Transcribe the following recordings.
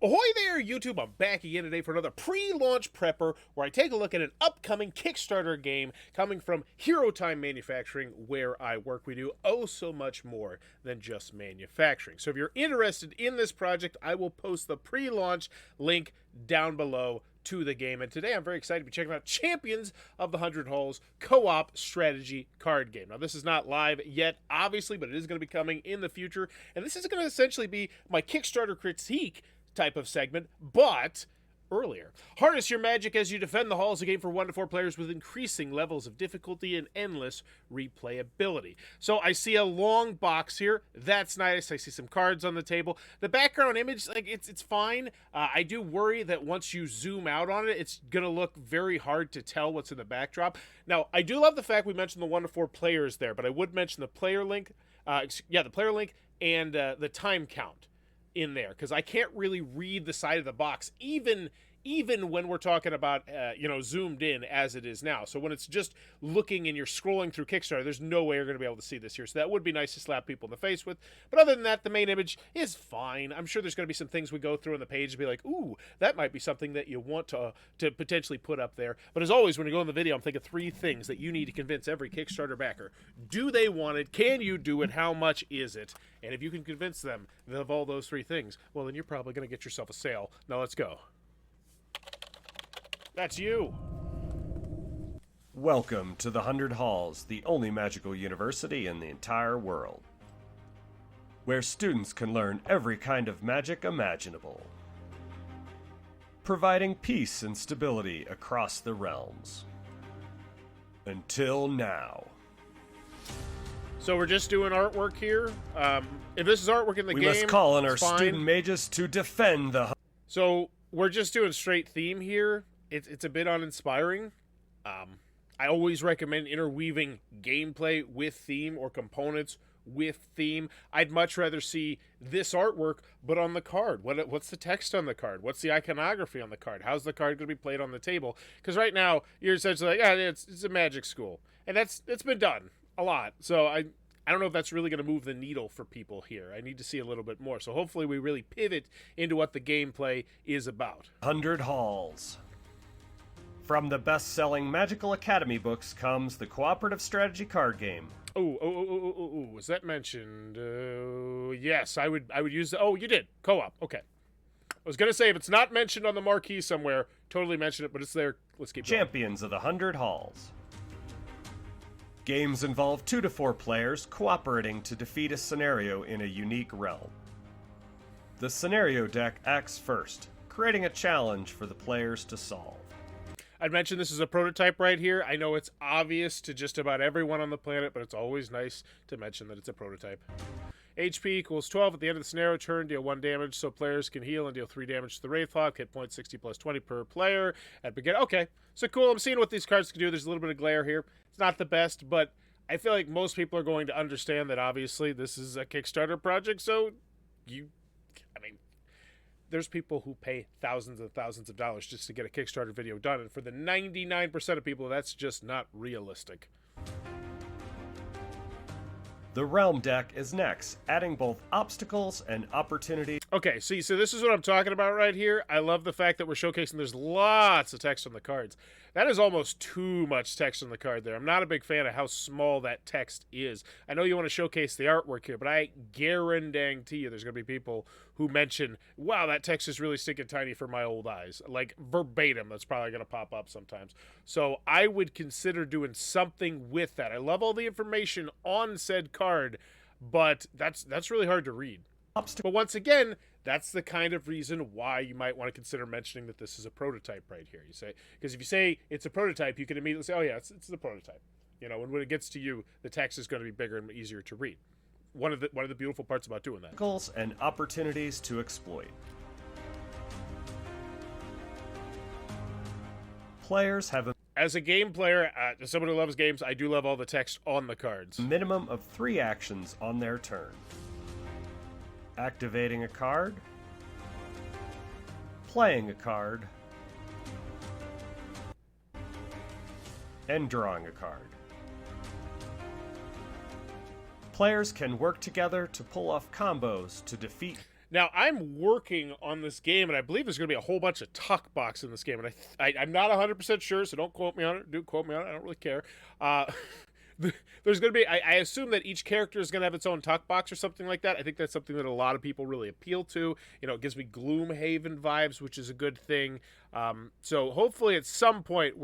Ahoy there, YouTube! I'm back again today for another pre-launch prepper where I take a look at an upcoming Kickstarter game coming from Hero Time Manufacturing, where I work. We do oh so much more than just manufacturing. So if you're interested in this project, I will post the pre-launch link down below to the game. And today I'm very excited to be checking out Champions of the 100 Halls co-op strategy card game. Now this is not live yet, obviously, but it is going to be coming in the future. And this is going to essentially be my Kickstarter critique type of segment, but earlier. Harness your magic as you defend the halls, a game for 1 to 4 players with increasing levels of difficulty and endless replayability. So I see a long box here. That's nice. I see some cards on the table. The background image, like it's fine. I do worry that once you zoom out on it, it's gonna look very hard to tell what's in the backdrop. Now, I do love the fact we mentioned the 1 to 4 players there, but I would mention the player link. The player link and the time count in there, because I can't really read the side of the box, even when we're talking about zoomed in as it is now. So when it's just looking and you're scrolling through Kickstarter, there's no way you're going to be able to see this here. So that would be nice to slap people in the face with. But other than that, the main image is fine. I'm sure there's going to be some things we go through on the page and be like, ooh, that might be something that you want to potentially put up there. But as always, when you go in the video, I'm thinking 3 things that you need to convince every Kickstarter backer. Do they want it? Can you do it? How much is it? And if you can convince them of all those 3 things, well, then you're probably going to get yourself a sale. Now let's go. That's you. Welcome to the 100 Halls, the only magical university in the entire world, where students can learn every kind of magic imaginable, providing peace and stability across the realms. Until now. So we're just doing artwork here. If this is artwork in the game, we must call on our fine. student mages to defend the... So we're just doing straight theme here. It's a bit uninspiring. I always recommend interweaving gameplay with theme or components with theme. I'd much rather see this artwork, but on the card. What's the text on the card? What's the iconography on the card? How's the card going to be played on the table? Because right now, you're essentially like, yeah, it's a magic school. And it's been done a lot. So I don't know if that's really going to move the needle for people here. I need to see a little bit more. So hopefully we really pivot into what the gameplay is about. 100 Halls. From the best-selling Magical Academy books comes the cooperative strategy card game. Oh, was that mentioned? Yes, I would use the... Oh, you did. Co-op. Okay. I was going to say, if it's not mentioned on the marquee somewhere, totally mention it, but it's there. Let's keep going. Champions of the 100 Halls. Games involve 2 to 4 players cooperating to defeat a scenario in a unique realm. The scenario deck acts first, creating a challenge for the players to solve. I'd mention this is a prototype right here. I know it's obvious to just about everyone on the planet, but it's always nice to mention that it's a prototype. HP equals 12 at the end of the scenario turn. Deal 1 damage so players can heal and deal 3 damage to the Wraithhawk. Hit point 60 plus 20 per player at beginning. Okay, so cool. I'm seeing what these cards can do. There's a little bit of glare here. It's not the best, but I feel like most people are going to understand that obviously this is a Kickstarter project, so there's people who pay thousands and thousands of dollars just to get a Kickstarter video done, and for the 99% of people, that's just not realistic. The Realm deck is next, adding both obstacles and opportunities. Okay, so this is what I'm talking about right here. I love the fact that we're showcasing there's lots of text on the cards. That is almost too much text on the card there. I'm not a big fan of how small that text is. I know you want to showcase the artwork here, but I guarantee you there's going to be people who mention, wow, that text is really stinking tiny for my old eyes. Like verbatim, that's probably going to pop up sometimes. So I would consider doing something with that. I love all the information on said card, but that's really hard to read. But once again, that's the kind of reason why you might want to consider mentioning that this is a prototype right here. You say, because if you say it's a prototype, you can immediately say, oh yeah, it's the prototype. You know, when it gets to you, the text is going to be bigger and easier to read. One of the beautiful parts about doing that. Obstacles and opportunities to exploit. Players have a... As a game player, as someone who loves games, I do love all the text on the cards. minimum of 3 actions on their turn. Activating a card, playing a card, and drawing a card. Players can work together to pull off combos to defeat Now, I'm working on this game, and I believe there's going to be a whole bunch of tuck box in this game, and I'm not 100% sure, so don't quote me on it. Do quote me on it. I don't really care. Uh, there's going to be, I assume that each character is going to have its own tuck box or something like that. I think that's something that a lot of people really appeal to. You know, it gives me Gloomhaven vibes, which is a good thing. So hopefully at some point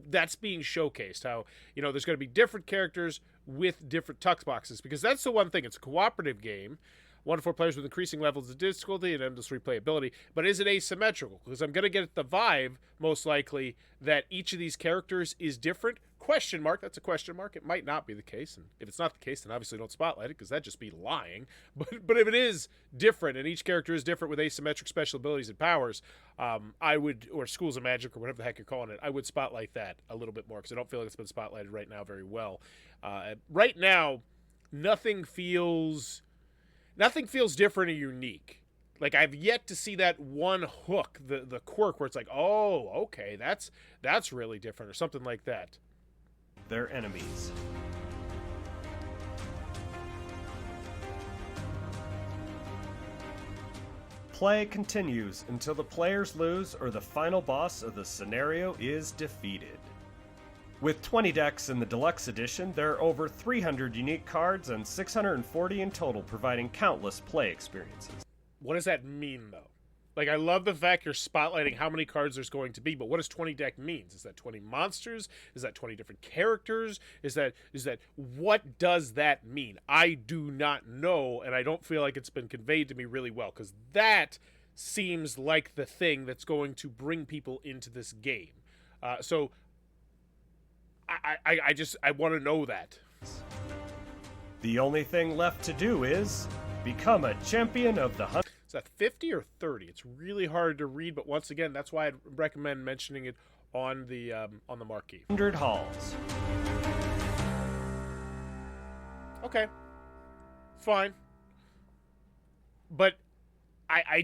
that's being showcased, how, you know, there's going to be different characters with different tuck boxes, because that's the one thing. It's a cooperative game. 1 to 4 players with increasing levels of difficulty and endless replayability. But is it asymmetrical? Because I'm going to get the vibe, most likely, that each of these characters is different. Question mark. That's a question mark. It might not be the case. And if it's not the case, then obviously don't spotlight it, because that'd just be lying. But if it is different, and each character is different with asymmetric special abilities and powers, I would, or schools of magic, or whatever the heck you're calling it, I would spotlight that a little bit more, because I don't feel like it's been spotlighted right now very well. Right now, nothing feels different or unique. Like, I've yet to see that one hook, the quirk, where it's like, oh, okay, that's really different, or something like that. Their enemies. Play continues until the players lose or the final boss of the scenario is defeated. With 20 decks in the deluxe edition, there are over 300 unique cards and 640 in total, providing countless play experiences. What does that mean, though? Like, I love the fact you're spotlighting how many cards there's going to be, but what does 20 deck means? Is that 20 monsters? Is that 20 different characters? Is that what does that mean? I do not know, and I don't feel like it's been conveyed to me really well, because that seems like the thing that's going to bring people into this game. So I want to know that. The only thing left to do is become a champion of the hunt. Is that 50 or 30? It's really hard to read, but once again, that's why I'd recommend mentioning it on the marquee. 100 halls. Okay, fine. But I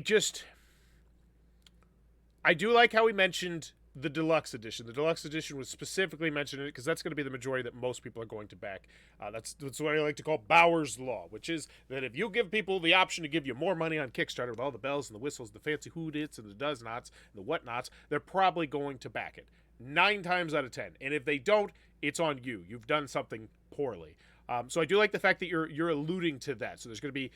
do like how he mentioned the deluxe edition. The deluxe edition was specifically mentioned in it because that's going to be the majority that most people are going to back. That's what I like to call Bauer's Law, which is that if you give people the option to give you more money on Kickstarter with all the bells and the whistles, the fancy who-dits and the does-nots and the what-nots, they're probably going to back it 9 times out of 10. And if they don't, it's on you. You've done something poorly. So I do like the fact that you're alluding to that. So there's going to be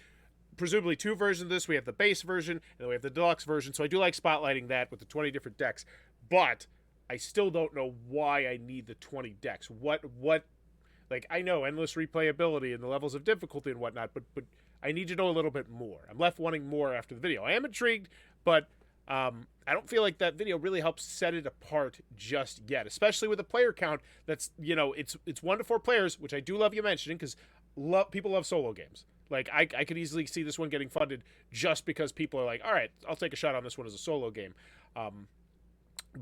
presumably 2 versions of this. We have the base version and then we have the deluxe version. So I do like spotlighting that with the 20 different decks. But I still don't know why I need the 20 decks. What like, I know endless replayability and the levels of difficulty and whatnot, but I need to know a little bit more. I'm left wanting more after the video. I am intrigued, but I don't feel like that video really helps set it apart just yet, especially with a player count that's, you know, it's 1 to 4 players, which I do love you mentioning, because people love solo games. Like, I could easily see this one getting funded just because people are like, all right, I'll take a shot on this one as a solo game.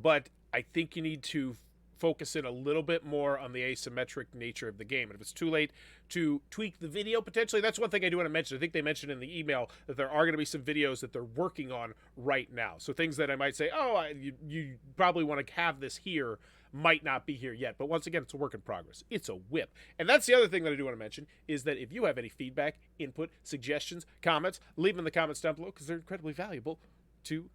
But I think you need to focus in a little bit more on the asymmetric nature of the game. And if it's too late to tweak the video, potentially, that's one thing I do want to mention. I think they mentioned in the email that there are going to be some videos that they're working on right now. So things that I might say, oh, you probably want to have this here, might not be here yet. But once again, it's a work in progress. It's a whip. And that's the other thing that I do want to mention, is that if you have any feedback, input, suggestions, comments, leave them in the comments down below, because they're incredibly valuable to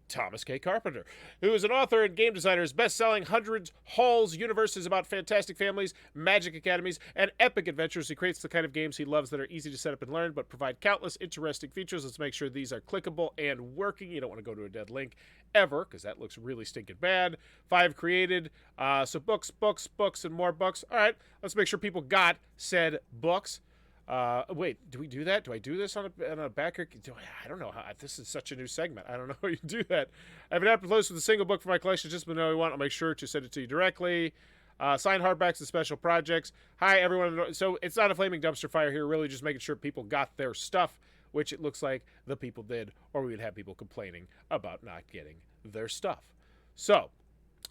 Thomas K. Carpenter, who is an author and game designer. His best-selling Hundreds Halls universe is about fantastic families, magic academies, and epic adventures. He creates the kind of games he loves that are easy to set up and learn, but provide countless interesting features. Let's make sure these are clickable and working. You don't want to go to a dead link ever, because that looks really stinking bad. 5 created. So books, and more books. All right, let's make sure people got said books. Wait, do we do that? Do I do this on a backer? I don't know how. This is such a new segment. I don't know how you do that. I have an app close with a single book for my collection. Just know you want. I'll make sure to send it to you directly. Signed hardbacks and special projects. Hi, everyone. So it's not a flaming dumpster fire here. Really just making sure people got their stuff, which it looks like the people did, or we would have people complaining about not getting their stuff. So,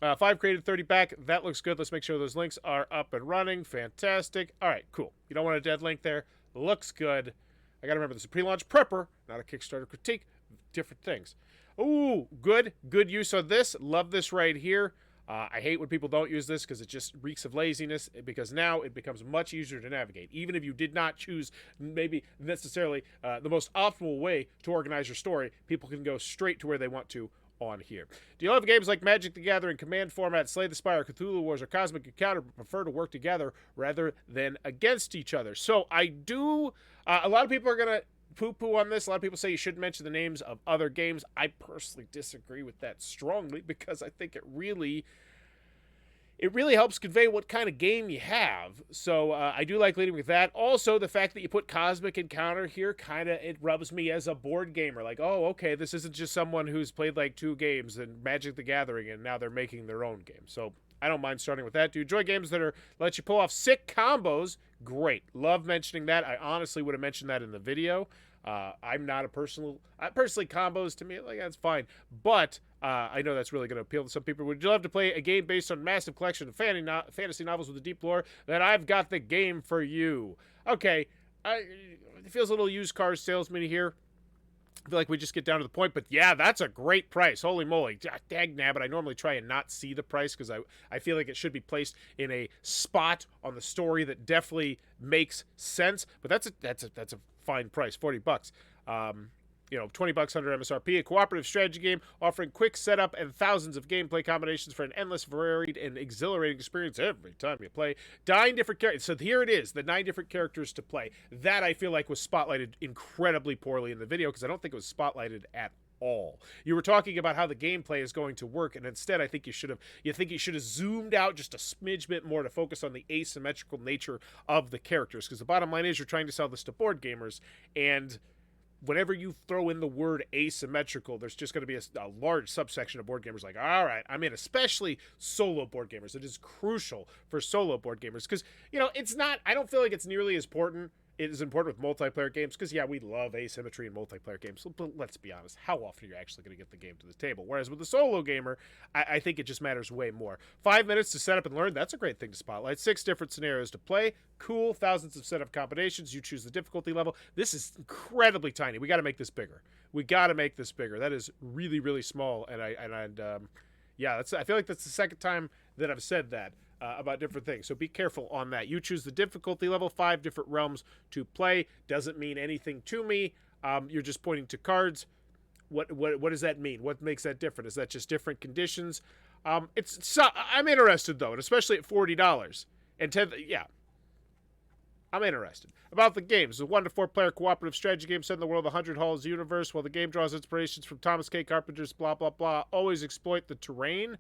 5 created, 30 back. That looks good. Let's make sure those links are up and running. Fantastic. All right, cool. You don't want a dead link there. Looks good. I got to remember this is a pre-launch prepper, not a Kickstarter critique. Different things. Ooh, good. Good use of this. Love this right here. I hate when people don't use this because it just reeks of laziness, because now it becomes much easier to navigate. Even if you did not choose maybe necessarily the most optimal way to organize your story, people can go straight to where they want to on here. Do you love games like Magic the Gathering, Command Format, Slay the Spire, Cthulhu Wars, or Cosmic Encounter, but prefer to work together rather than against each other? So I do. A lot of people are going to poo-poo on this. A lot of people say you shouldn't mention the names of other games. I personally disagree with that strongly, because I think it really helps convey what kind of game you have. So I do like leading with that. Also, the fact that you put Cosmic Encounter here, it rubs me as a board gamer. Like, oh, okay, this isn't just someone who's played like 2 games in Magic the Gathering and now they're making their own game. So I don't mind starting with that. Do you enjoy games that let you pull off sick combos? Great. Love mentioning that. I honestly would have mentioned that in the video. I'm not a personally combos to me, like, that's fine. But I know that's really going to appeal to some people. Would you love to play a game based on a massive collection of fantasy novels with a deep lore? Then I've got the game for you. Okay, it feels a little used car salesman here. I feel like we just get down to the point, but yeah, that's a great price. Holy moly. Dag nabbit, I normally try and not see the price because I feel like it should be placed in a spot on the story that definitely makes sense. But that's a fine price, $40. 20 bucks under MSRP, a cooperative strategy game offering quick setup and thousands of gameplay combinations for an endless, varied, and exhilarating experience every time you play. 9 different characters. So here it is, the 9 different characters to play. That I feel like was spotlighted incredibly poorly in the video, because I don't think it was spotlighted at all. You were talking about how the gameplay is going to work, and instead I think you should have zoomed out just a smidge bit more to focus on the asymmetrical nature of the characters, because the bottom line is you're trying to sell this to board gamers, and whenever you throw in the word asymmetrical, there's just going to be a large subsection of board gamers like, all right, I'm in, especially solo board gamers. It is crucial for solo board gamers because, I don't feel like it's nearly as important. It is important with multiplayer games because, yeah, we love asymmetry in multiplayer games. But let's be honest, how often are you actually going to get the game to the table? Whereas with the solo gamer, I think it just matters way more. 5 minutes to set up and learn, that's a great thing to spotlight. 6 different scenarios to play. Cool. Thousands of setup combinations. You choose the difficulty level. This is incredibly tiny. We got to make this bigger. That is really, really small. I feel like that's the second time that I've said that. About different things, so be careful on that. You choose the difficulty level, 5 different realms to play. Doesn't mean anything to me. You're just pointing to cards. What does that mean? What makes that different? Is that just different conditions? I'm interested though, and especially at $40 and 10. Yeah, I'm interested about the games. The 1 to 4 player cooperative strategy game set in the world of 100 Halls universe. While the game draws inspirations from Thomas K. Carpenter's blah blah blah, always exploit the terrain.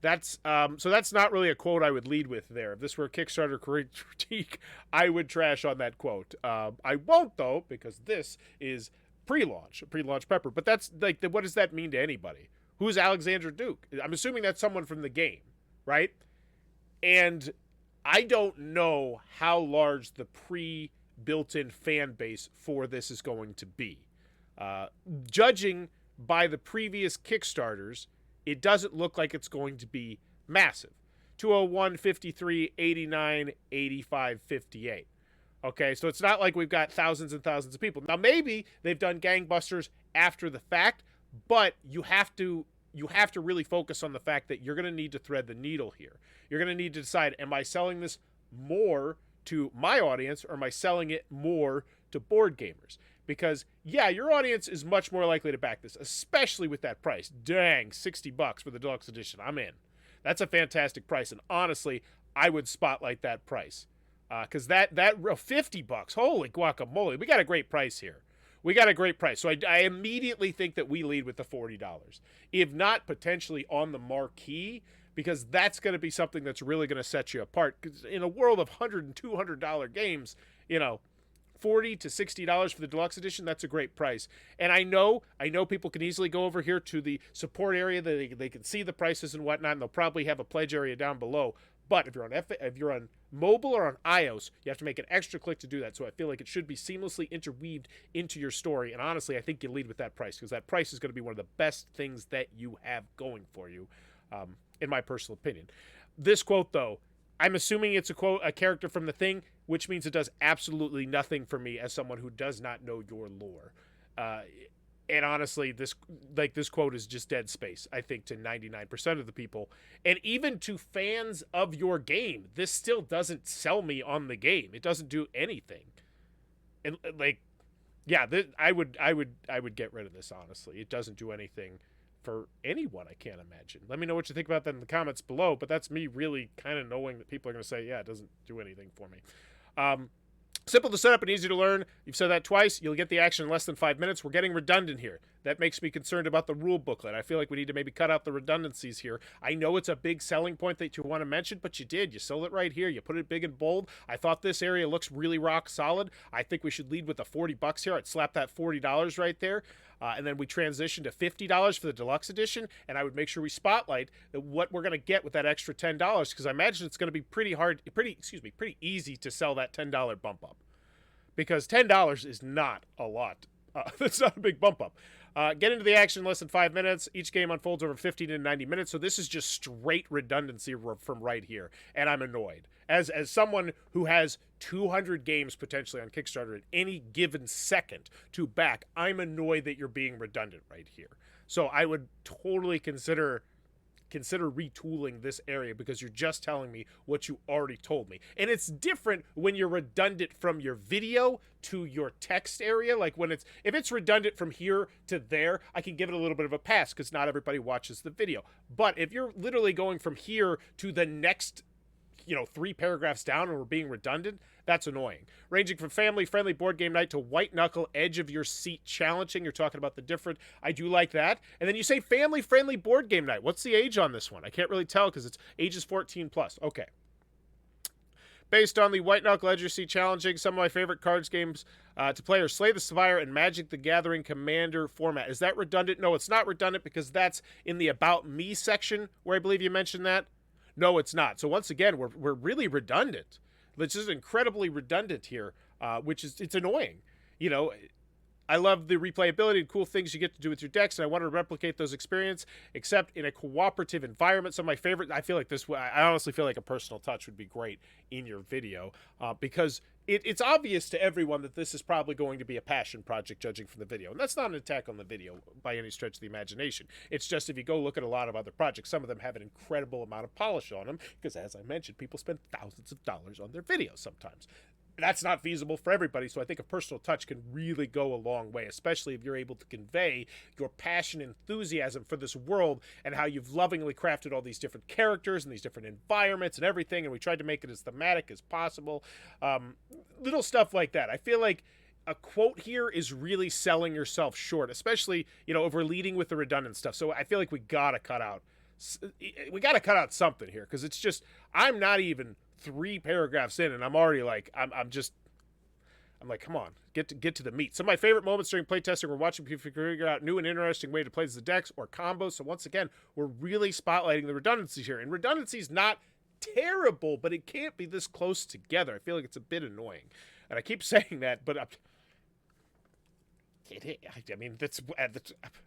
That's not really a quote I would lead with there. If this were a Kickstarter critique, I would trash on that quote. I won't though, because this is pre-launch prepper. But that's like, what does that mean to anybody? Who's Alexander Duke? I'm assuming that's someone from the game, right? And I don't know how large the pre-built-in fan base for this is going to be. Judging by the previous Kickstarters, it doesn't look like it's going to be massive. 201, 53, 89, 85, 58. Okay, so it's not like we've got thousands and thousands of people. Now, maybe they've done gangbusters after the fact, but you have to really focus on the fact that you're going to need to thread the needle here. You're going to need to decide, am I selling this more to my audience, or am I selling it more to board gamers? Because, yeah, your audience is much more likely to back this, especially with that price. Dang, $60 for the deluxe edition. I'm in. That's a fantastic price, and honestly, I would spotlight that price. Because that $50, holy guacamole, we got a great price here. So I immediately think that we lead with the $40. If not, potentially on the marquee, because that's going to be something that's really going to set you apart. Because in a world of $100 and $200 games, $40 to $60 for the deluxe edition, that's a great price. And I know people can easily go over here to the support area. They can see the prices and whatnot, and they'll probably have a pledge area down below. But if you're on mobile or on iOS, you have to make an extra click to do that. So I feel like it should be seamlessly interweaved into your story. And honestly, I think you lead with that price, because that price is going to be one of the best things that you have going for you, in my personal opinion. This quote, though, I'm assuming it's a character from The Thing, which means it does absolutely nothing for me as someone who does not know your lore. And honestly, this quote is just dead space, I think, to 99% of the people. And even to fans of your game, this still doesn't sell me on the game. It doesn't do anything. And like, yeah, I would get rid of this, honestly. It doesn't do anything for anyone, I can't imagine. Let me know what you think about that in the comments below, but that's me really kind of knowing that people are going to say, yeah, it doesn't do anything for me. Simple to set up and easy to learn. You've said that twice. You'll get the action in less than 5 minutes. We're getting redundant here. That makes me concerned about the rule booklet. I feel like we need to maybe cut out the redundancies here. I know it's a big selling point that you want to mention, but you did. You sold it right here. You put it big and bold. I thought this area looks really rock solid. I think we should lead with the $40 here. I'd slap that $40 right there. And then we transition to $50 for the deluxe edition, and I would make sure we spotlight what we're going to get with that extra $10, because I imagine it's going to be pretty easy to sell that $10 bump up, because $10 is not a lot. That's not a big bump up. Get into the action in less than 5 minutes. Each game unfolds over 15 to 90 minutes, so this is just straight redundancy from right here, and I'm annoyed. As someone who has 200 games potentially on Kickstarter at any given second to back, I'm annoyed that you're being redundant right here. So I would totally consider retooling this area, because you're just telling me what you already told me. And it's different when you're redundant from your video to your text area. Like if it's redundant from here to there, I can give it a little bit of a pass because not everybody watches the video. But if you're literally going from here to the next 3 paragraphs down and we're being redundant, that's annoying. Ranging from family-friendly board game night to white-knuckle, edge-of-your-seat challenging. You're talking about the different. I do like that. And then you say family-friendly board game night. What's the age on this one? I can't really tell because it's ages 14 plus. Okay. Based on the white-knuckle, edge-of-your-seat challenging, some of my favorite cards games to play are Slay the Spire and Magic the Gathering Commander format. Is that redundant? No, it's not redundant, because that's in the About Me section where I believe you mentioned that. No, it's not. So once again, we're really redundant. This is incredibly redundant here, it's annoying. I love the replayability and cool things you get to do with your decks, and I want to replicate those experiences, except in a cooperative environment. Some of my favorite, I honestly feel like a personal touch would be great in your video, because it's obvious to everyone that this is probably going to be a passion project, judging from the video. And that's not an attack on the video by any stretch of the imagination. It's just, if you go look at a lot of other projects, some of them have an incredible amount of polish on them, because as I mentioned, people spend thousands of dollars on their videos sometimes. That's not feasible for everybody, so I think a personal touch can really go a long way, especially if you're able to convey your passion and enthusiasm for this world and how you've lovingly crafted all these different characters and these different environments and everything, and we tried to make it as thematic as possible. Little stuff like that. I feel like a quote here is really selling yourself short, especially, if we're leading with the redundant stuff. So I feel like we gotta cut out something here, because it's just, I'm not even 3 paragraphs in and I'm already like, I'm like, come on, get to the meat. Some of my favorite moments during playtesting were watching people figure out new and interesting way to play the decks or combos. So once again, we're really spotlighting the redundancies here, and redundancy is not terrible, but it can't be this close together. I feel like it's a bit annoying, and I keep saying that, but I mean,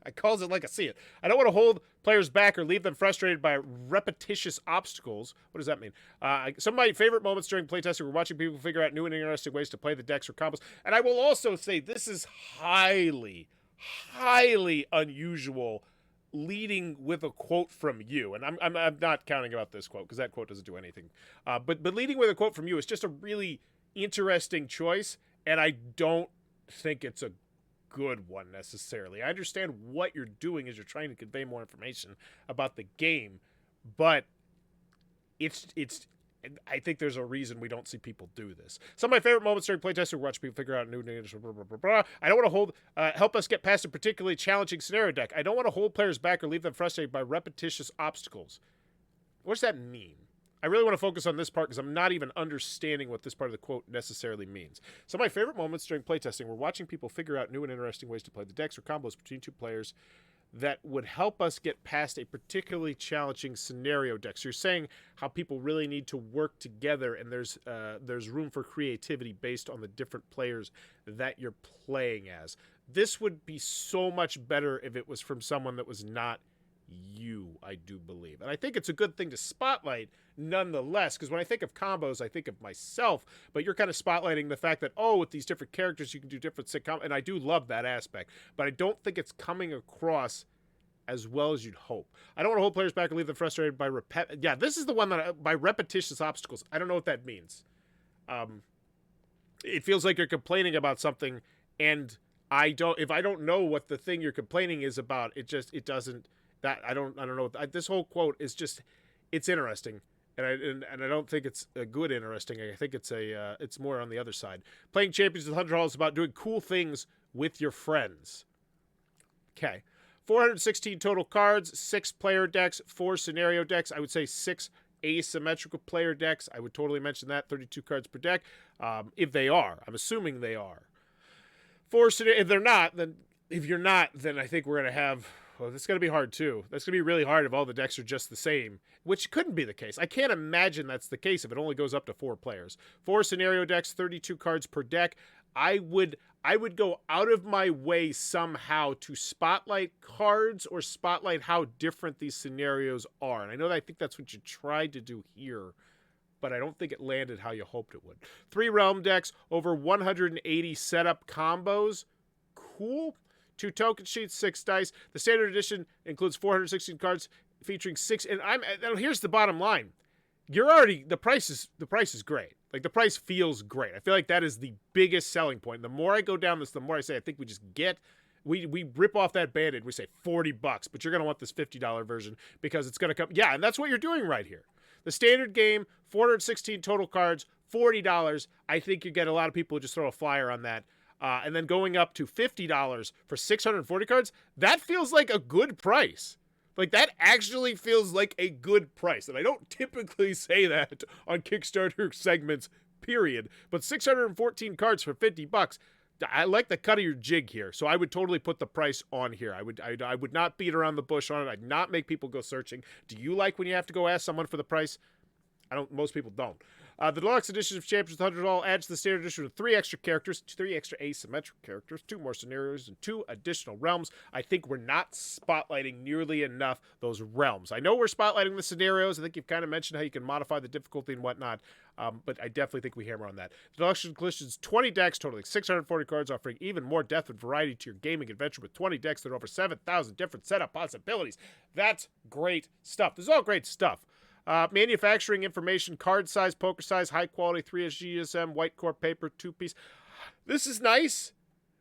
I calls it like I see it. I don't want to hold players back or leave them frustrated by repetitious obstacles. What does that mean? Some of my favorite moments during playtesting were watching people figure out new and interesting ways to play the decks or combos. And I will also say this is highly, highly unusual, leading with a quote from you. And I'm not counting about this quote, because that quote doesn't do anything. But leading with a quote from you is just a really interesting choice, and I don't think it's a good one necessarily. I understand what you're doing is you're trying to convey more information about the game, but it's I think there's a reason we don't see people do this. Some of my favorite moments during playtesting were watching people figure out new names. I don't want to help us get past a particularly challenging scenario deck. I don't want to hold players back or leave them frustrated by repetitious obstacles. What does that mean? I really want to focus on this part, because I'm not even understanding what this part of the quote necessarily means. Some of my favorite moments during playtesting were watching people figure out new and interesting ways to play the decks or combos between 2 players that would help us get past a particularly challenging scenario deck. So you're saying how people really need to work together, and there's room for creativity based on the different players that you're playing as. This would be so much better if it was from someone that was not you, I do believe. And I think it's a good thing to spotlight nonetheless, because when I think of combos, I think of myself, but you're kind of spotlighting the fact that, oh, with these different characters, you can do different sitcom, and I do love that aspect, but I don't think it's coming across as well as you'd hope. I don't want to hold players back or leave them frustrated by yeah, this is the one that by repetitious obstacles. I don't know what that means. It feels like you're complaining about something, and if I don't know what the thing you're complaining is about, it doesn't. That I don't know. This whole quote is just, it's interesting, and I don't think it's a good interesting. I think it's more on the other side. Playing Champions with 100 Hall is about doing cool things with your friends. Okay. 416 total cards, 6 player decks, 4 scenario decks. I would say 6 asymmetrical player decks. I would totally mention that. 32 cards per deck. If they are. I'm assuming they are. If they're not, then if you're not, then I think we're going to have... Well, that's going to be hard, too. That's going to be really hard if all the decks are just the same, which couldn't be the case. I can't imagine that's the case if it only goes up to 4 players. 4 scenario decks, 32 cards per deck. I would go out of my way somehow to spotlight cards or spotlight how different these scenarios are. And I think that's what you tried to do here, but I don't think it landed how you hoped it would. 3 realm decks, over 180 setup combos. Cool. 2 token sheets, 6 dice. The standard edition includes 416 cards featuring 6. And here's the bottom line. The price is great. Like, the price feels great. I feel like that is the biggest selling point. The more I go down this, the more I say I think we rip off that Band-Aid. We say $40, but you're going to want this $50 version because it's going to come. Yeah, and that's what you're doing right here. The standard game, 416 total cards, $40. I think you get a lot of people who just throw a flyer on that. And then going up to $50 for 640 cards, that feels like a good price. Like, that actually feels like a good price. And I don't typically say that on Kickstarter segments, period. But 614 cards for $50, I like the cut of your jig here. So I would totally put the price on here. I would not beat around the bush on it. I'd not make people go searching. Do you like when you have to go ask someone for the price? Most people don't. The deluxe edition of Champions with 100 All adds to the standard edition with 3 extra characters, 3 extra asymmetric characters, 2 more scenarios, and 2 additional realms. I think we're not spotlighting nearly enough those realms. I know we're spotlighting the scenarios. I think you've kind of mentioned how you can modify the difficulty and whatnot, but I definitely think we hammer on that. The deluxe includes 20 decks, totaling 640 cards, offering even more depth and variety to your gaming adventure with 20 decks that are over 7,000 different setup possibilities. That's great stuff. This is all great stuff. Manufacturing information, card size, poker size, high quality 3S GSM, white core paper, 2-piece. This is nice.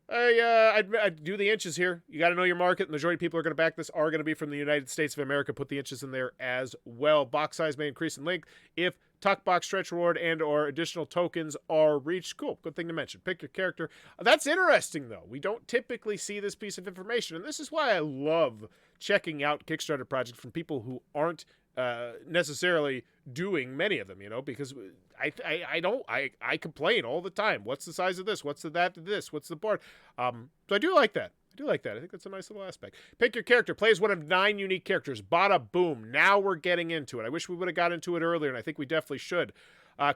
I'd do the inches here. You got to know your market. The majority of people are going to back this are going to be from the United States of America. Put the inches in there as well. Box size may increase in length if tuck box, stretch reward, and or additional tokens are reached. Cool. Good thing to mention. Pick your character. That's interesting, though. We don't typically see this piece of information, and this is why I love checking out Kickstarter projects from people who aren't necessarily doing many of them, because I complain all the time. What's the size of this? What's the that to this? What's the board? So I do like that. I think that's a nice little aspect. Pick your character. Play as one of 9 unique characters. Bada boom. Now we're getting into it. I wish we would have got into it earlier, and I think we definitely should.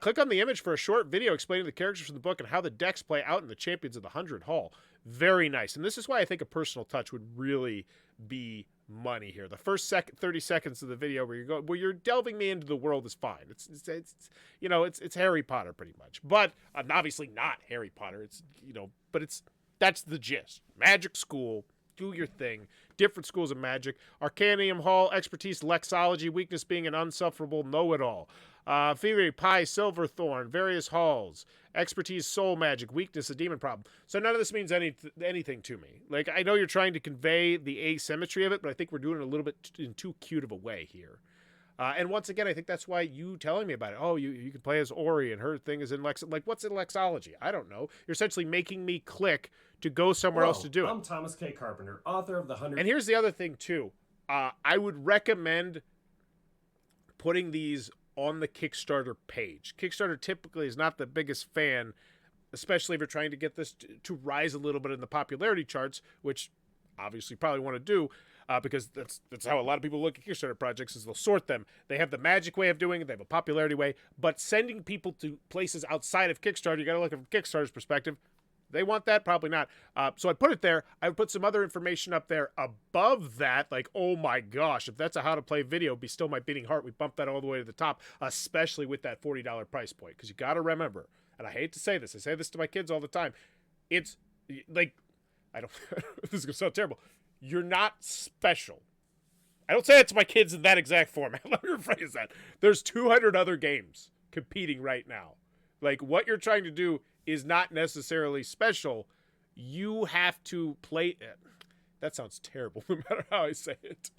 Click on the image for a short video explaining the characters from the book and how the decks play out in the Champions of the 100 Hall. Very nice. And this is why I think a personal touch would really be money here. The first 30 seconds of the video where you're delving me into the world is fine. It's Harry Potter pretty much, but obviously not Harry Potter. That's the gist. Magic school, do your thing. Different schools of magic. Arcanium Hall, expertise, Lexology, weakness being an unsufferable know-it-all. Thievery, Pie, Silverthorn, various halls. Expertise, soul magic, weakness, a demon problem. So none of this means anything to me. Like, I know you're trying to convey the asymmetry of it, but I think we're doing it a little bit in too cute of a way here. And once again, I think that's why you telling me about it. Oh, you can play as Ori, and her thing is in what's in Lexology? I don't know. You're essentially making me click to go somewhere else to do it. I'm Thomas K. Carpenter, author of the 100... And here's the other thing, too. I would recommend putting these on the Kickstarter page. Kickstarter typically is not the biggest fan, especially if you're trying to get this to rise a little bit in the popularity charts, which obviously you probably want to do, because that's how a lot of people look at Kickstarter projects, is they'll sort them. They have the magic way of doing it, they have a popularity way, but sending people to places outside of Kickstarter, you got to look at it from Kickstarter's perspective, They want that? Probably not. So I put it there. I would put some other information up there above that, like, oh my gosh, if that's a how to play video, be still my beating heart. We bumped that all the way to the top, especially with that $40 price point. Because you got to remember, and I hate to say this, I say this to my kids all the time. It's like, I don't, this is going to sound terrible. You're not special. I don't say it to my kids in that exact format. Let me rephrase that. There's 200 other games competing right now. Like, what you're trying to do is not necessarily special. You have to play it. That sounds terrible, no matter how I say it.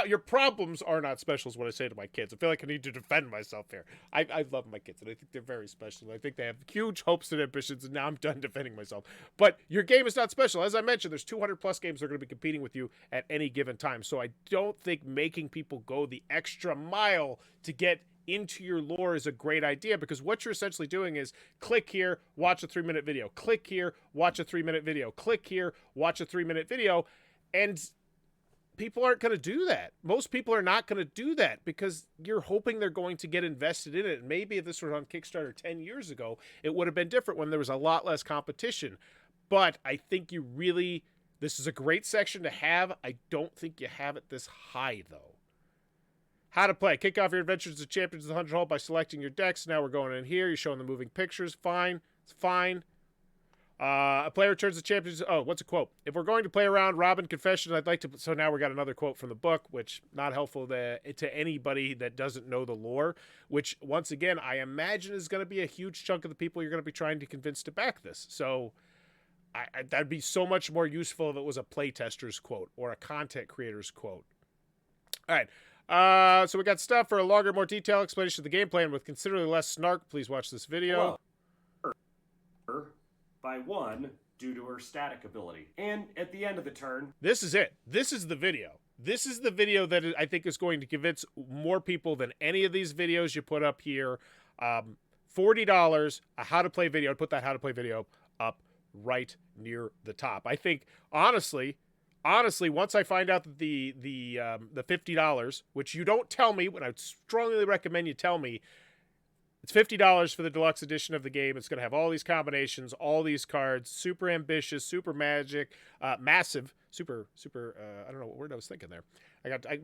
Your problems are not special is what I say to my kids. I feel like I need to defend myself here. I love my kids, and I think they're very special. I think they have huge hopes and ambitions, and now I'm done defending myself. But your game is not special. As I mentioned, there's 200 plus games that are going to be competing with you at any given time. So I don't think making people go the extra mile to get into your lore is a great idea, because what you're essentially doing is click here, watch a 3-minute video, click here, watch a 3-minute video, click here, watch a 3-minute video, and people aren't going to do that. Most people are not going to do that because you're hoping they're going to get invested in it. And maybe if this was on Kickstarter 10 years ago, it would have been different when there was a lot less competition. But I think this is a great section to have. I don't think you have it this high, though. How to play. Kick off your adventures as champions of the 100 Hall by selecting your decks. Now we're going in here. You're showing the moving pictures. Fine. It's fine. A player returns the champions. Oh, what's a quote? If we're going to play around Robin Confession, I'd like to. So now we got another quote from the book, which not helpful to anybody that doesn't know the lore. Which once again, I imagine is going to be a huge chunk of the people you're going to be trying to convince to back this. So that'd be so much more useful if it was a playtester's quote or a content creator's quote. All right. So we got stuff for a longer, more detailed explanation of the gameplay and with considerably less snark. Please watch this video. Well, by 1 due to her static ability. And at the end of the turn... This is it. This is the video. This is the video that I think is going to convince more people than any of these videos you put up here. $40, a how to play video. I'd put that how to play video up right near the top. I think, honestly, once I find out that the $50, which you don't tell me, but I would strongly recommend you tell me, it's $50 for the deluxe edition of the game. It's going to have all these combinations, all these cards, super ambitious, super magic, massive, super, I don't know what word I was thinking there.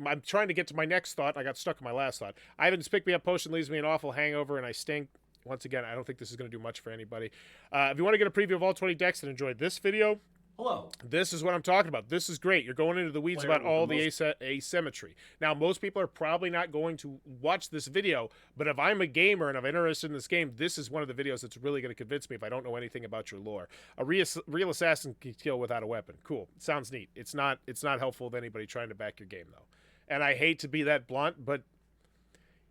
I'm trying to get to my next thought. I got stuck in my last thought. Ivan's Pick Me Up Potion leaves me an awful hangover, and I stink. Once again, I don't think this is going to do much for anybody. If you want to get a preview of all 20 decks and enjoy this video, hello. This is what I'm talking about. This is great. You're going into the weeds about all the asymmetry. Now, most people are probably not going to watch this video, but if I'm a gamer and I'm interested in this game, this is one of the videos that's really going to convince me if I don't know anything about your lore. A real assassin can kill without a weapon. Cool. Sounds neat. It's not helpful to anybody trying to back your game, though. And I hate to be that blunt, but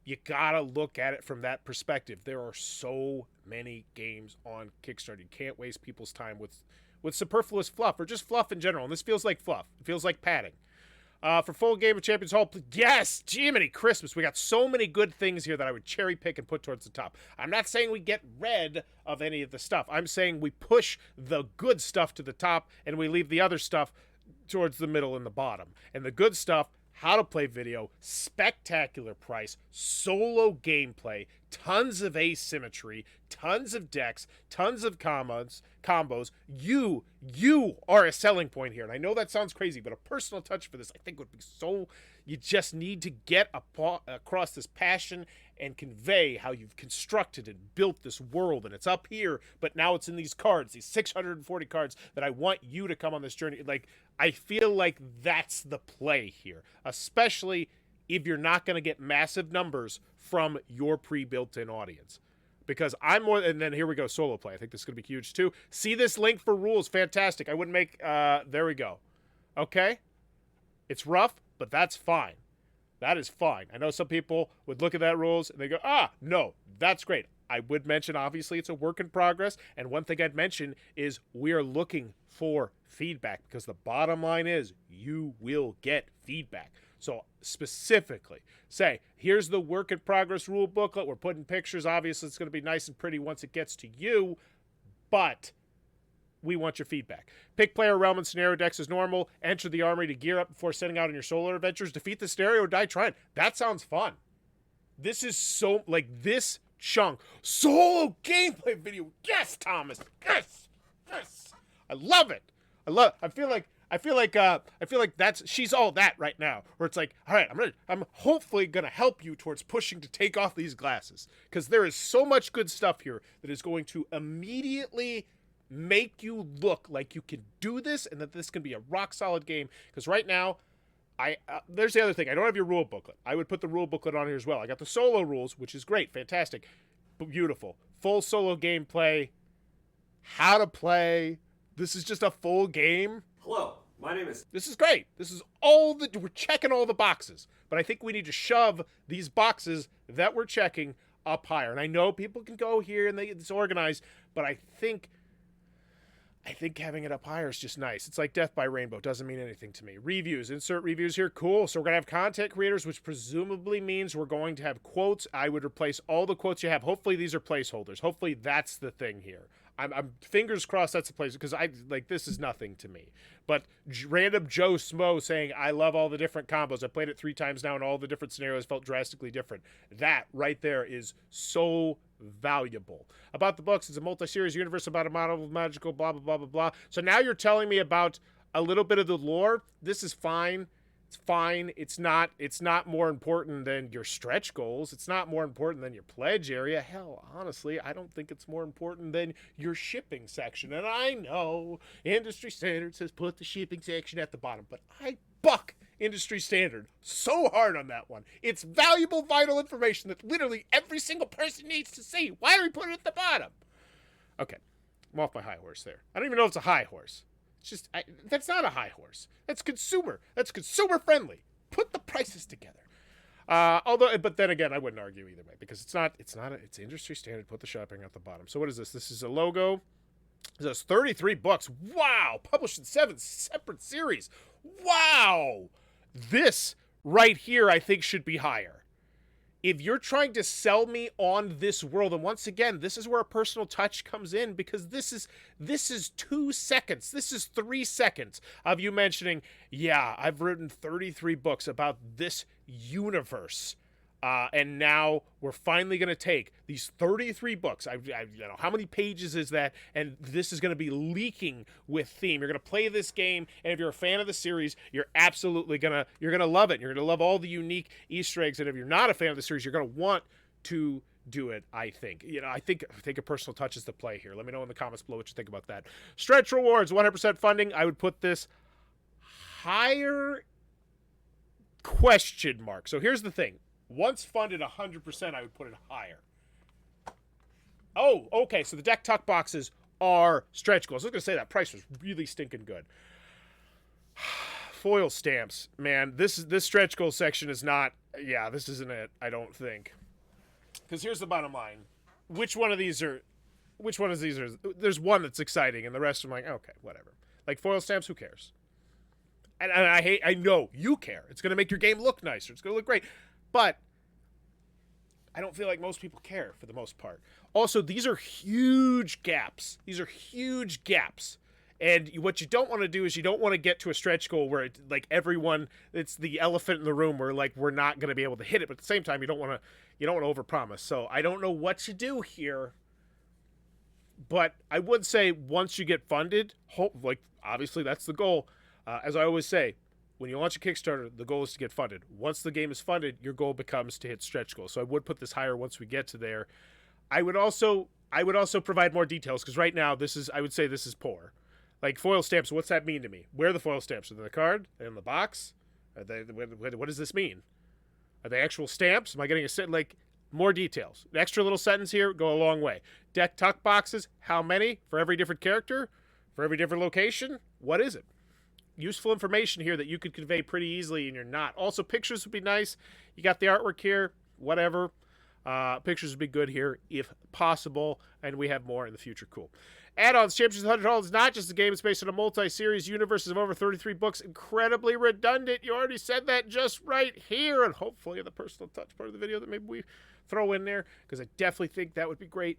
you gotta look at it from that perspective. There are so many games on Kickstarter. You can't waste people's time with superfluous fluff, or just fluff in general. And this feels like fluff. It feels like padding. For full game of Champions Hall, yes, Jiminy Christmas. We got so many good things here that I would cherry pick and put towards the top. I'm not saying we get rid of any of the stuff. I'm saying we push the good stuff to the top and we leave the other stuff towards the middle and the bottom. And the good stuff, how to play video, spectacular price, solo gameplay, tons of asymmetry, tons of decks, tons of combos. You are a selling point here. And I know that sounds crazy, but a personal touch for this, I think, would be so... You just need to get across this passion and convey how you've constructed and built this world. And it's up here, but now it's in these cards, these 640 cards that I want you to come on this journey. Like, I feel like that's the play here, especially if you're not going to get massive numbers from your pre-built-in audience. Because I'm more, and then here we go, solo play. I think this is going to be huge too. See this link for rules, fantastic. I wouldn't make, there we go. Okay? It's rough, but that's fine. That is fine. I know some people would look at that rules and they go, no, that's great. I would mention, obviously, it's a work in progress. And one thing I'd mention is we are looking for feedback, because the bottom line is you will get feedback. So specifically say, here's the work in progress rule booklet. We're putting pictures. Obviously, it's going to be nice and pretty once it gets to you, but we want your feedback. Pick player, realm, and scenario decks as normal. Enter the armory to gear up before setting out on your solo adventures. Defeat the scenario or die trying. That sounds fun. This is so, like, this chunk. Solo gameplay video. Yes, Thomas. Yes. Yes, I love it. I feel like that's she's all that right now. Where it's like, all right, I'm hopefully gonna help you towards pushing to take off these glasses because there is so much good stuff here that is going to immediately make you look like you can do this and that this can be a rock solid game. Because right now, there's the other thing. I don't have your rule booklet. I would put the rule booklet on here as well. I got the solo rules, which is great, fantastic, beautiful, full solo gameplay, how to play. This is just a full game. Hello, my name is... This is great. This is we're checking all the boxes. But I think we need to shove these boxes that we're checking up higher. And I know people can go here and it's organized, but I think having it up higher is just nice. It's like Death by Rainbow. Doesn't mean anything to me. Reviews. Insert reviews here. Cool. So we're going to have content creators, which presumably means we're going to have quotes. I would replace all the quotes you have. Hopefully these are placeholders. Hopefully that's the thing here. I'm fingers crossed that's the place, because this is nothing to me. But random Joe Smo saying, I love all the different combos. I played it 3 times now and all the different scenarios felt drastically different. That right there is so valuable. About the books, it's a multi-series universe about a model of magical blah, blah, blah, blah, blah. So now you're telling me about a little bit of the lore. This is fine. It's fine. It's not more important than your stretch goals. It's not more important than your pledge area. Hell, honestly, I don't think it's more important than your shipping section. And I know industry standards has put the shipping section at the bottom, but I buck industry standard so hard on that one. It's valuable, vital information that literally every single person needs to see. Why are we putting it at the bottom? Okay, I'm off my high horse there. I don't even know if it's a high horse. Just that's not a high horse. That's consumer. That's consumer friendly. Put the prices together. But then again, I wouldn't argue either way because it's industry standard. Put the shopping at the bottom. So what is this? This is a logo. This is $33. Wow, published in 7 separate series. Wow, this right here I think should be higher. If you're trying to sell me on this world, and once again, this is where a personal touch comes in, because this is 2 seconds. This is 3 seconds of you mentioning, yeah, I've written 33 books about this universe. And now we're finally going to take these 33 books. How many pages is that? And this is going to be leaking with theme. You're going to play this game, and if you're a fan of the series, you're absolutely going to love it. You're going to love all the unique Easter eggs. And if you're not a fan of the series, you're going to want to do it, I think. I think a personal touch is the play here. Let me know in the comments below what you think about that. Stretch rewards, 100% funding. I would put this higher ? So here's the thing. Once funded 100%, I would put it higher. Oh, okay. So the deck tuck boxes are stretch goals. I was going to say that price was really stinking good. Foil stamps, man. This stretch goal section is not. Yeah, this isn't it. I don't think. Because here's the bottom line. Which one of these are? There's one that's exciting, and the rest are like, okay, whatever. Like foil stamps, who cares? And I know you care. It's going to make your game look nicer. It's going to look great. But I don't feel like most people care for the most part. Also, these are huge gaps. And what you don't want to do is you don't want to get to a stretch goal where it's the elephant in the room where we're not going to be able to hit it. But at the same time, you don't want to overpromise. So I don't know what you do here. But I would say once you get funded, obviously that's the goal. As I always say, when you launch a Kickstarter, the goal is to get funded. Once the game is funded, your goal becomes to hit stretch goals. So I would put this higher once we get to there. I would also provide more details, because right now I would say this is poor. Like foil stamps, what's that mean to me? Where are the foil stamps? Are they in the card? Are they in the box? What does this mean? Are they actual stamps? Am I getting more details? An extra little sentence here go a long way. Deck tuck boxes, how many for every different character? For every different location? What is it? Useful information here that you could convey pretty easily, and you're not. Also, pictures would be nice. You got the artwork here, whatever. Pictures would be good here if possible, and we have more in the future. Cool. Add-ons, Champions of $100 is not just a game. It's based on a multi-series universe of over 33 books. Incredibly redundant. You already said that just right here, and hopefully the personal touch part of the video that maybe we throw in there, because I definitely think that would be great.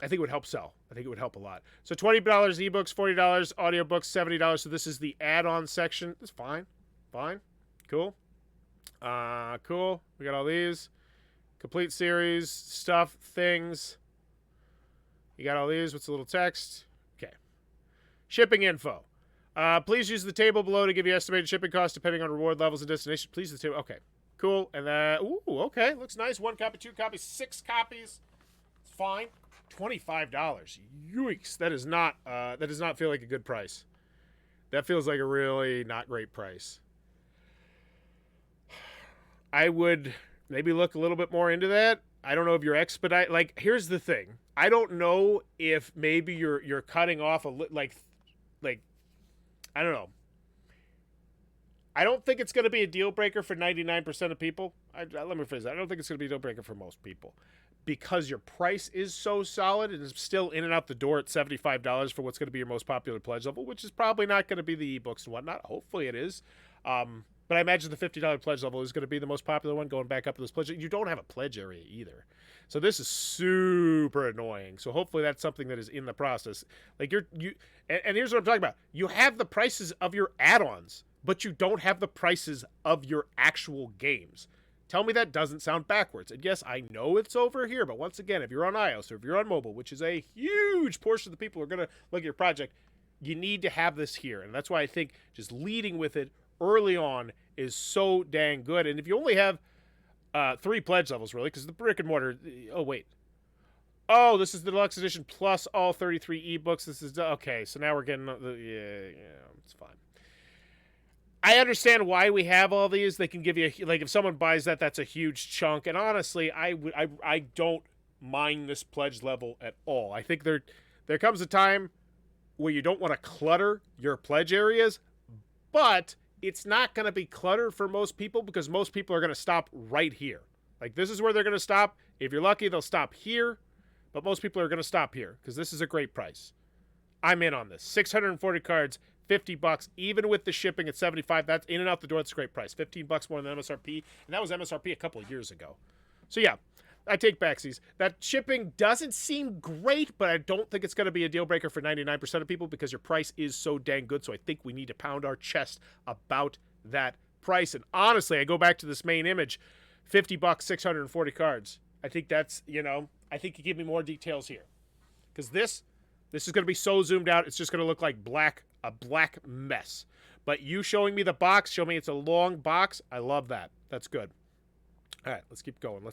I think it would help sell. I think it would help a lot. So $20 ebooks, $40 audiobooks, $70. So this is the add-on section. It's fine. Cool. Cool. We got all these. Complete series, stuff, things. You got all these. What's the little text? Shipping info. Please use the table below to give you estimated shipping costs depending on reward levels and destination. Please use the table. Okay, cool. And then, ooh, okay, looks nice. 1 copy, 2 copies, 6 copies. It's fine. $25. Yikes! That does not feel like a good price. That feels like a really not great price. I would maybe look a little bit more into that. I don't know if you're expedite. Like, here's the thing. I don't know if maybe you're cutting off like I don't know. I don't think it's going to be a deal breaker for 99% of people. Let me phrase that. I don't think it's going to be a deal breaker for most people because your price is so solid and is still in and out the door at $75 for what's going to be your most popular pledge level, which is probably not going to be the ebooks and whatnot. Hopefully it is. But I imagine the $50 pledge level is going to be the most popular one going back up to this pledge. You don't have a pledge area either. So this is super annoying. So hopefully that's something that is in the process. Like and here's what I'm talking about. You have the prices of your add-ons, but you don't have the prices of your actual games. Tell me that doesn't sound backwards. And yes, I know it's over here, but once again, if you're on iOS or if you're on mobile, which is a huge portion of the people who are going to look at your project, you need to have this here. And that's why I think just leading with it early on is so dang good. And if you only have 3 pledge levels, really, because the brick and mortar, this is the deluxe edition plus all 33 ebooks. This is, okay, so now we're getting, it's fine. I understand why we have all these. They can give you, like, if someone buys that, that's a huge chunk. And honestly, I don't mind this pledge level at all. I think there comes a time where you don't want to clutter your pledge areas, but it's not going to be cluttered for most people because most people are going to stop right here. Like, this is where they're going to stop. If you're lucky, they'll stop here, but most people are going to stop here because this is a great price. I'm in on this. 640 cards, $50, even with the shipping at $75. That's in and out the door. That's a great price. $15 more than MSRP, and that was MSRP a couple of years ago. So yeah, I take backsies. That shipping doesn't seem great, but I don't think it's going to be a deal breaker for 99% of people because your price is so dang good. So I think we need to pound our chest about that price. And honestly, I go back to this main image, $50, 640 cards. I think that's, I think you give me more details here because this is going to be so zoomed out. It's just going to look like a black mess. But you showing me the box, show me it's a long box. I love that. That's good. All right, let's keep going.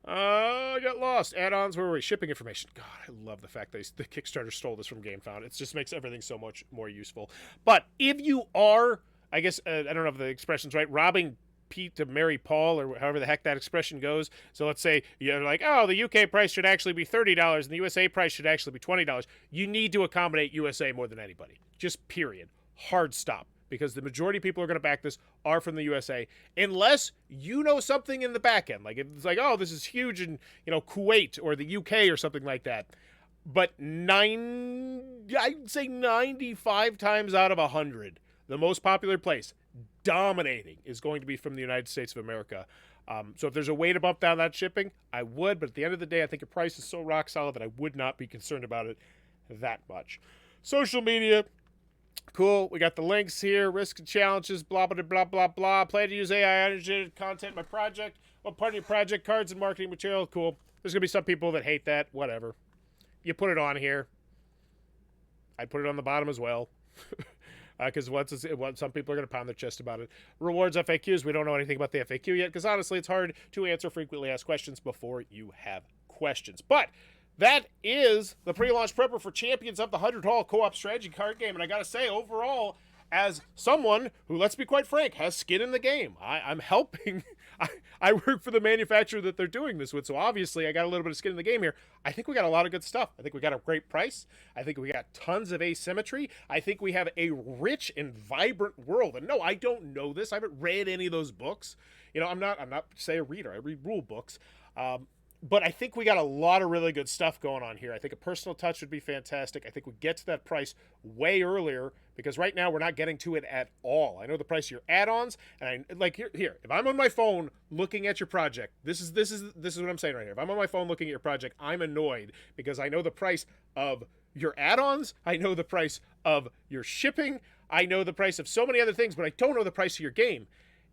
I got lost. Add-ons, where were we? Shipping information. God, I love the fact that the Kickstarter stole this from GameFound. It just makes everything so much more useful. But if you are, I guess, I don't know if the expression's right, robbing Pete to marry Paul, or however the heck that expression goes. So let's say you're like, oh, the UK price should actually be $30 and the USA price should actually be $20. You need to accommodate USA more than anybody. Just period. Hard stop. Because the majority of people who are going to back this are from the USA, unless you know something in the back end. Like, it's like, oh, this is huge in, Kuwait or the UK or something like that. But I'd say 95 times out of 100, the most popular place, dominating, is going to be from the United States of America. So if there's a way to bump down that shipping, I would. But at the end of the day, I think your price is so rock solid that I would not be concerned about it that much. Social media. Cool. We got the links here. Risk and challenges. Blah, blah, blah, blah, blah. Plan to use AI-generated content in my project. What part of your project? Cards and marketing material. Cool. There's going to be some people that hate that. Whatever. You put it on here. I put it on the bottom as well. Because some people are going to pound their chest about it. Rewards, FAQs. We don't know anything about the FAQ yet because honestly, it's hard to answer frequently asked questions before you have questions. But that is the pre-launch prepper for Champions of the 100 Hall co-op strategy card game. And I got to say, overall, as someone who, let's be quite frank, has skin in the game, I'm helping. I work for the manufacturer that they're doing this with, so obviously I got a little bit of skin in the game here. I think we got a lot of good stuff. I think we got a great price. I think we got tons of asymmetry. I think we have a rich and vibrant world. And no, I don't know this. I haven't read any of those books. I'm not say a reader. I read rule books. But I think we got a lot of really good stuff going on here. I think a personal touch would be fantastic. I think we get to that price way earlier because right now we're not getting to it at all. I know the price of your add-ons, and here. If I'm on my phone looking at your project, this is what I'm saying right here. If I'm on my phone looking at your project, I'm annoyed because I know the price of your add-ons. I know the price of your shipping. I know the price of so many other things, but I don't know the price of your game.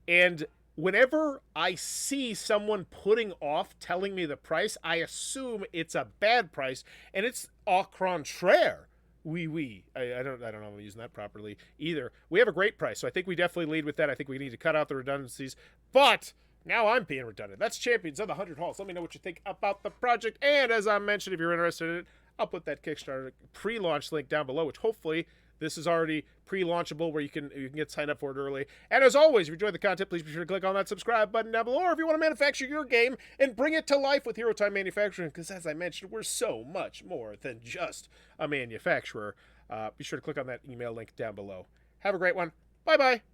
And whenever I see someone putting off telling me the price, I assume it's a bad price, and it's au contraire. I don't know if I'm using that properly either. We have a great price, so I think we definitely lead with that. I think we need to cut out the redundancies. But now I'm being redundant. That's Champions of the 100 Halls. Let me know what you think about the project. And as I mentioned, if you're interested in it, I'll put that Kickstarter pre-launch link down below, which hopefully this is already pre-launchable where you can get signed up for it early. And as always, if you enjoyed the content, please be sure to click on that subscribe button down below. Or if you want to manufacture your game and bring it to life with Hero Time Manufacturing, because as I mentioned, we're so much more than just a manufacturer. Be sure to click on that email link down below. Have a great one. Bye-bye.